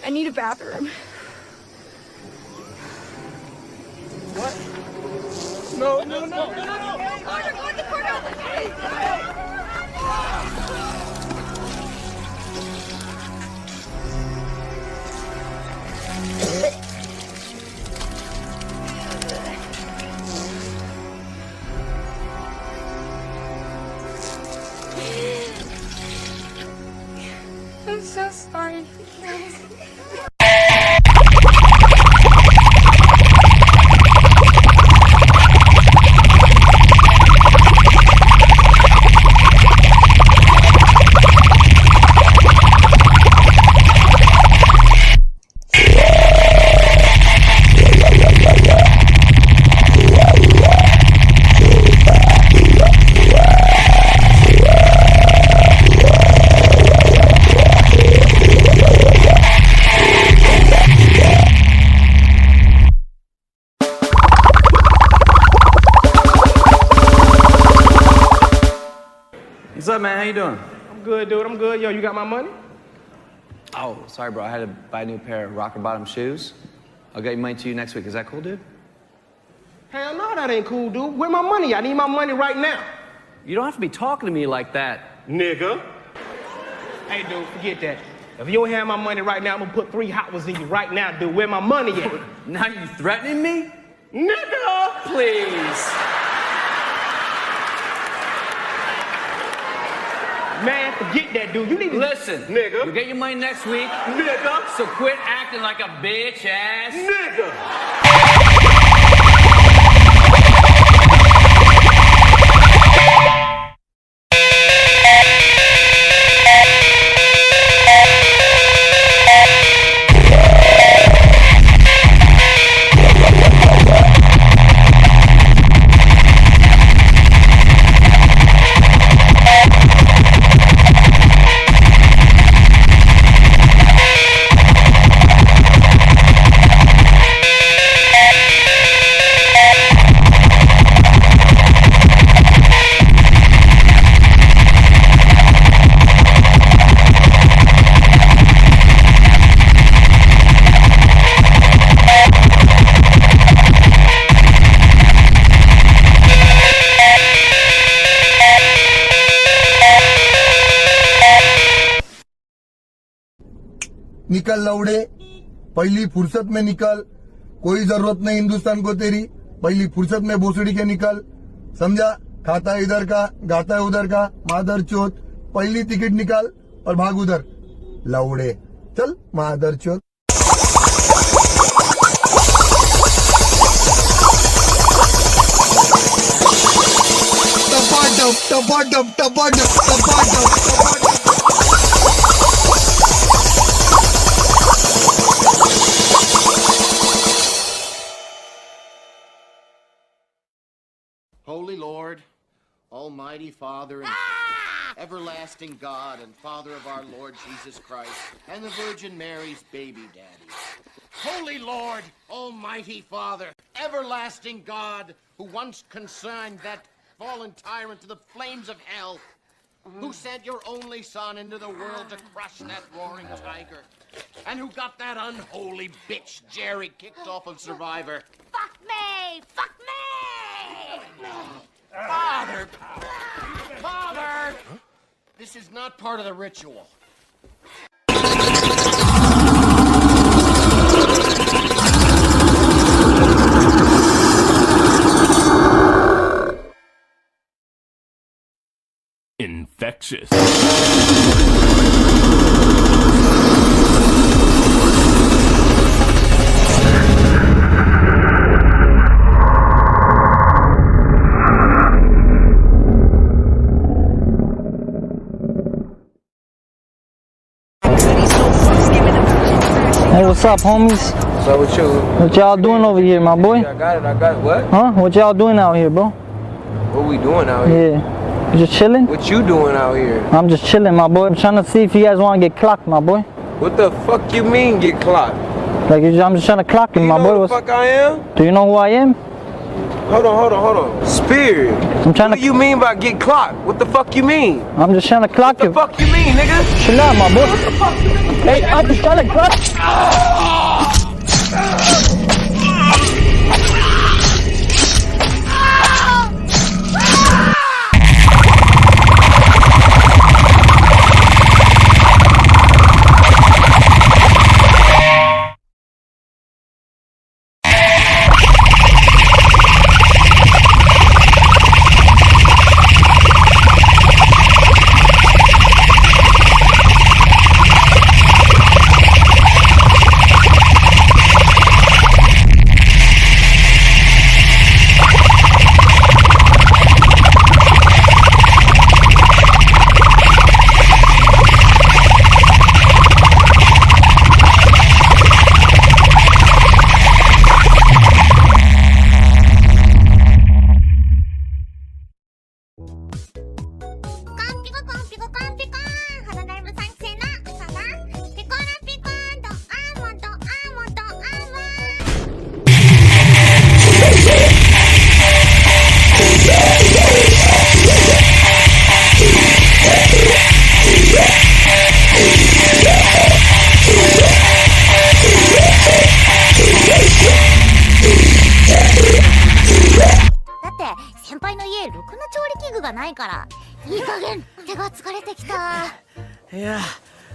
I need a bathroom. What? No, no, no, no, no, no. Corner, go in the corner. I'm so sorry. What's up, man? How you doing? I'm good, dude. I'm good. Yo, you got my money? Oh, sorry, bro. I had to buy a new pair of rocker bottom shoes. I'll get money to you next week. Is that cool, dude? Hell no, that ain't cool, dude. Where my money? I need my money right now. You don't have to be talking to me like that. Nigga. Hey, dude, forget that. If you don't have my money right now, I'm gonna put 3 hot ones in you right now, dude. Where my money at? Now you threatening me? Nigga! Please. Man, forget that, dude. You need to... Listen, Nigga. you'll get your money next week. Nigga. So quit acting like a bitch ass. Nigga. निकल लौड़े, पहली फुर्सत में निकल, कोई जरूरत नहीं हिंदुस्तान को तेरी, पहली फुर्सत में भोसड़ी के निकल, समझा? खाता है इधर का, गाता है उधर का, मादर चोत, पहली टिकट निकाल और भाग उधर, लौड़े, चल मादर चोत। टपाटप टपाटप टपाटप टपाटप। Holy Lord, Almighty Father, and everlasting God, and Father of our Lord Jesus Christ, and the Virgin Mary's baby daddy. Holy Lord, Almighty Father, everlasting God, who once consigned that fallen tyrant to the flames of hell, who sent your only son into the world to crush that roaring tiger, and who got that unholy bitch Jerry kicked off of Survivor. Fuck me! Fuck me! Father! Father! This is not part of the ritual. Infectious. Hey, what's up, homies? What's up with you? What y'all doing over here, my boy? I got it. What? Huh? What y'all doing out here, bro? What we doing out here? Yeah. You just chilling? What you doing out here? I'm just chilling, my boy. I'm trying to see if you guys want to get clocked, my boy. What the fuck you mean get clocked? Like, I'm just trying to clock you, my boy. Who the fuck I am? Do you know who I am? Hold on. Spirit. I'm trying What to. do you mean by get clocked? What the fuck you mean? I'm just trying to clock you. What the fuck you mean, nigga? Chill out, my boy. What the fuck you mean? Hey, I'm just trying to clock.いや、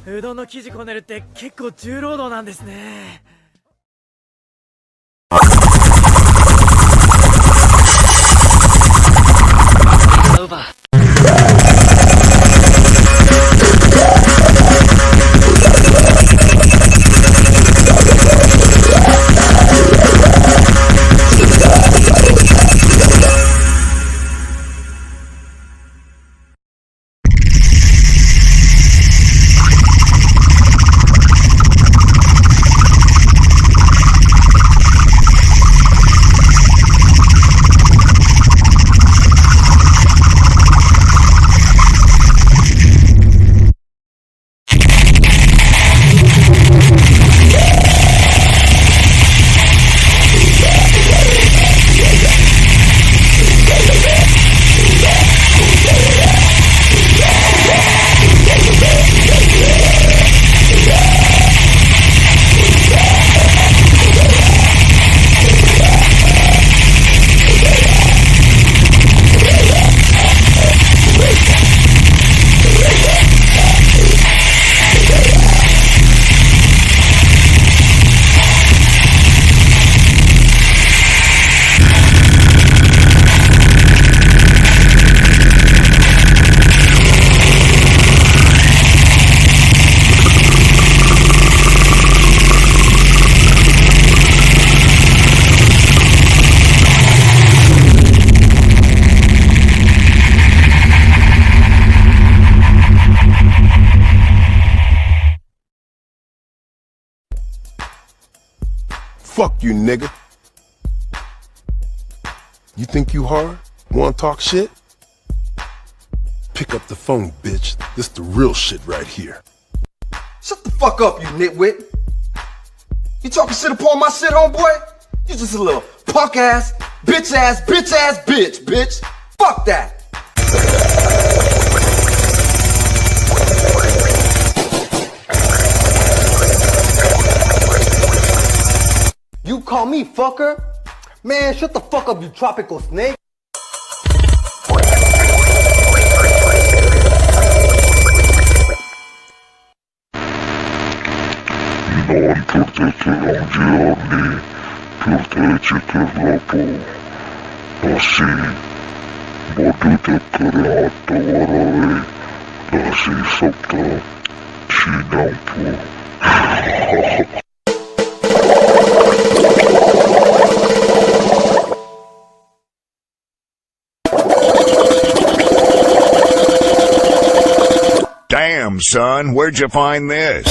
うどんの生地こねるって結構重労働なんですね。Fuck you, nigga. You think you hard? Wanna talk shit? Pick up the phone, bitch. This the real shit right here. Shut the fuck up, you nitwit. You talking shit upon my shit, homeboy? You just a little punk ass, bitch, bitch. Fuck that. You call me fucker? Man, shut the fuck up, you tropical snake. Non proteggerò giorni, proteggi per dopo. Nasi, potete creato warare, nasi sabda, sinampu. Damn, son, where'd you find this?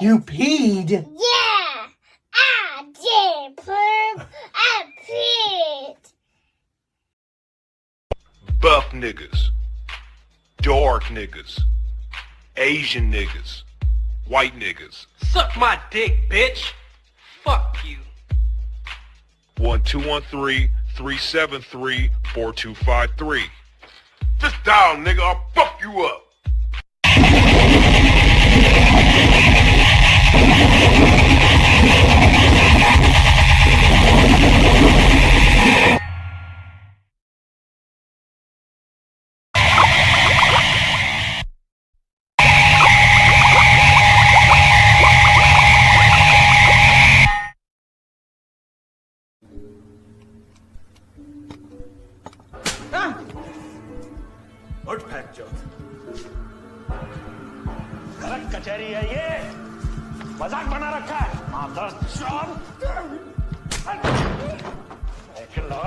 You peed? Yeah, I did, perv. I peed. Buff niggas, dark niggas, Asian niggas, white niggas. Suck my dick, bitch. Fuck you. 1213-373-4253. Just dial, nigga. I'll fuck you up. उठ फेंक जो गलत कचहरी है ये मजाक बना रखा है मादर चौथ देख लो